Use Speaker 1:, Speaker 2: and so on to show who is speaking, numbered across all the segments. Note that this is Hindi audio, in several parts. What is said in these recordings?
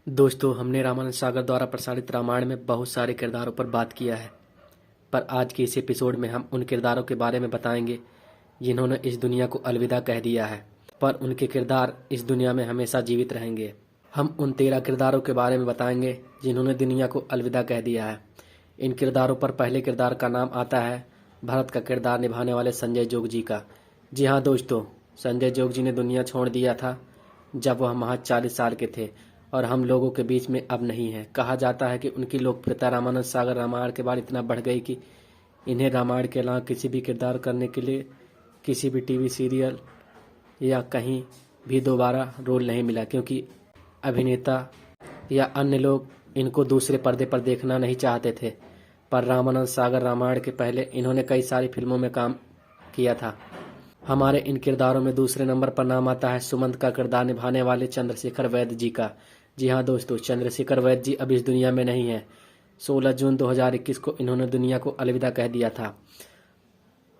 Speaker 1: दोस्तों, हमने रामानंद सागर द्वारा प्रसारित रामायण में बहुत सारे किरदारों पर बात किया है, पर आज के इस एपिसोड में हम उन किरदारों के बारे में बताएंगे जिन्होंने इस दुनिया को अलविदा कह दिया है, पर उनके किरदार इस दुनिया में हमेशा जीवित रहेंगे। हम उन 13 किरदारों के बारे में बताएंगे जिन्होंने दुनिया को अलविदा कह दिया है। इन किरदारों पर पहले किरदार का नाम आता है भरत का किरदार निभाने वाले संजय जोग जी का। जी हाँ दोस्तों, संजय जोग जी ने दुनिया छोड़ दिया था जब वह महज 40 साल के थे और हम लोगों के बीच में अब नहीं है। कहा जाता है कि उनकी लोकप्रियता रामानंद सागर रामायण के बाद इतना बढ़ गई कि इन्हें रामायण के अलावा किसी भी किरदार करने के लिए किसी भी टीवी सीरियल या कहीं भी दोबारा रोल नहीं मिला, क्योंकि अभिनेता या अन्य लोग इनको दूसरे पर्दे पर देखना नहीं चाहते थे। पर रामानंद सागर रामायण के पहले इन्होंने कई सारी फिल्मों में काम किया था। हमारे इन किरदारों में दूसरे नंबर पर नाम आता है सुमंत का किरदार निभाने वाले चंद्रशेखर वैद्य जी का। जी हाँ दोस्तों, चंद्रशेखर वैद्य जी अब इस दुनिया में नहीं है। 16 जून 2021 को इन्होंने दुनिया को अलविदा कह दिया था।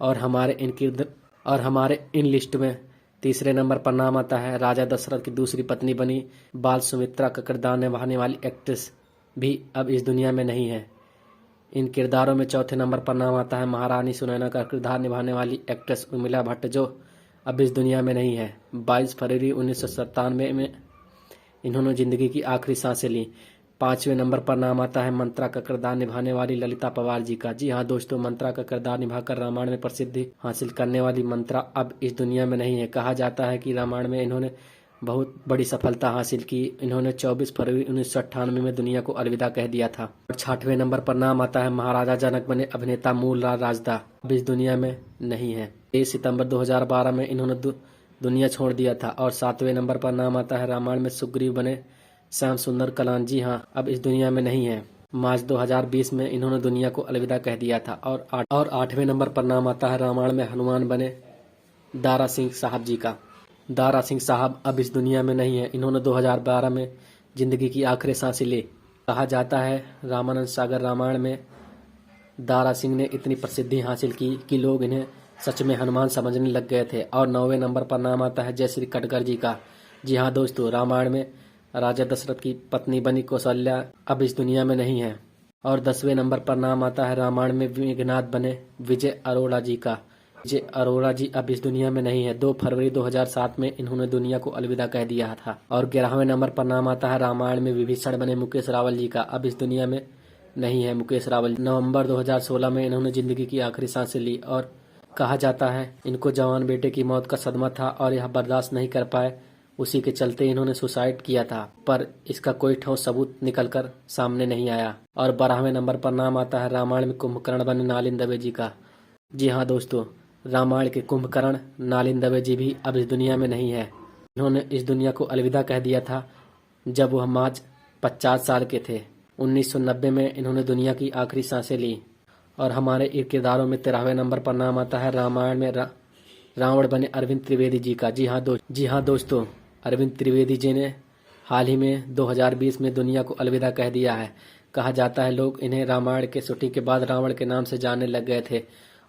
Speaker 1: और हमारे इन लिस्ट में तीसरे नंबर पर नाम आता है राजा दशरथ की दूसरी पत्नी बनी बाल सुमित्रा का किरदार निभाने वाली एक्ट्रेस भी अब इस दुनिया में नहीं है। इन किरदारों में चौथे नंबर पर नाम आता है महारानी सुनैना का किरदार निभाने वाली एक्ट्रेस उर्मिला भट्ट, जो अब इस दुनिया में नहीं है। 22 फरवरी 1997 में इन्होंने जिंदगी की आखिरी सांसें ली। 5वें नंबर पर नाम आता है मंत्रा का किरदार निभाने वाली ललिता पवार जी का। जी हाँ दोस्तों, मंत्रा का किरदार निभाकर रामायण में प्रसिद्धि हासिल करने वाली मंत्रा अब इस दुनिया में नहीं है। कहा जाता है कि रामायण में इन्होंने बहुत बड़ी सफलता हासिल की। इन्होंने 24 फरवरी 1998 में दुनिया को अलविदा कह दिया था। और 6वें नंबर पर नाम आता है महाराजा जनक बने अभिनेता मूललाल राजदा, अब इस दुनिया में नहीं है। 23 सितंबर 2012 में इन्होंने दुनिया छोड़ दिया था। और 7वें नंबर पर नाम आता है रामायण में सुग्रीव बने श्याम सुंदर कलान। जी हाँ, अब इस दुनिया में नहीं है। मार्च 2020 में इन्होंने दुनिया को अलविदा कह दिया था। और 8वें नंबर पर नाम आता है रामायण में हनुमान बने दारा सिंह साहब जी का। दारा सिंह साहब अब इस दुनिया में नहीं है। इन्होंने 2012 में जिंदगी की आखिरी सांसें ली। कहा जाता है रामानंद सागर रामायण में दारा सिंह ने इतनी प्रसिद्धि हासिल की कि लोग इन्हें सच में हनुमान समझने लग गए थे। और 9वें नंबर पर नाम आता है जयश्री कटकर जी का। जी हाँ दोस्तों, रामायण में राजा दशरथ की पत्नी बनी कौशल्या अब इस दुनिया में नहीं है। और 10वें नंबर पर नाम आता है रामायण में मेघनाथ बने विजय अरोड़ा जी का। विजय अरोड़ा जी अब इस दुनिया में नहीं है। 2 फरवरी 2007 में इन्होंने दुनिया को अलविदा कह दिया था। और 11वें नंबर पर नाम आता है रामायण में विभीषण बने मुकेश रावल जी का। अब इस दुनिया में नहीं है मुकेश रावल। नवंबर 2016 में इन्होंने जिंदगी की आखिरी सांसें ली। और कहा जाता है इनको जवान बेटे की मौत का सदमा था और यह बर्दाश्त नहीं कर पाए, उसी के चलते इन्होंने सुसाइड किया था, पर इसका कोई ठोस सबूत निकलकर सामने नहीं आया। और 12वें नंबर पर नाम आता है रामायण में कुंभकर्ण बने नालिन दवे जी का। जी हाँ दोस्तों, रामायण के कुंभकर्ण नालिन दवे जी भी अब इस दुनिया में नहीं है। इन्होंने इस दुनिया को अलविदा कह दिया था जब वह मात्र 50 साल के थे। 1990 में इन्होंने दुनिया की आखिरी सांसें ली। और हमारे इन किरदारों में 13वें नंबर पर नाम आता है रामायण में रावण बने अरविंद त्रिवेदी जी का। जी हाँ दोस्तों, अरविंद त्रिवेदी जी ने हाल ही में 2020 में दुनिया को अलविदा कह दिया है। कहा जाता है लोग इन्हें रामायण के शूटिंग के बाद रावण के नाम से जानने लग गए थे।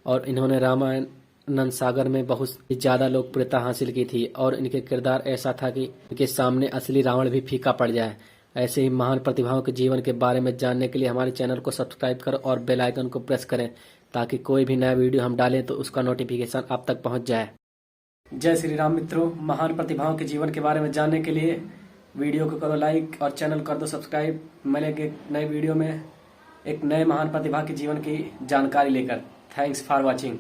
Speaker 1: और इन्होंने रामानंद सागर में बहुत ज़्यादा लोकप्रियता हासिल की थी। और इनके किरदार ऐसा था कि इनके सामने असली रावण भी फीका पड़ जाए। ऐसे ही महान प्रतिभाओं के जीवन के बारे में जानने के लिए हमारे चैनल को सब्सक्राइब करें और बेल आइकन को प्रेस करें, ताकि कोई भी नया वीडियो हम डालें तो उसका नोटिफिकेशन आप तक पहुंच जाए। जय श्री राम मित्रों, महान प्रतिभाओं के जीवन के बारे में जानने के लिए वीडियो को करो लाइक और चैनल कर दो सब्सक्राइब। मिलेंगे एक नए वीडियो में एक नए महान प्रतिभा के जीवन की जानकारी लेकर। Thanks for watching.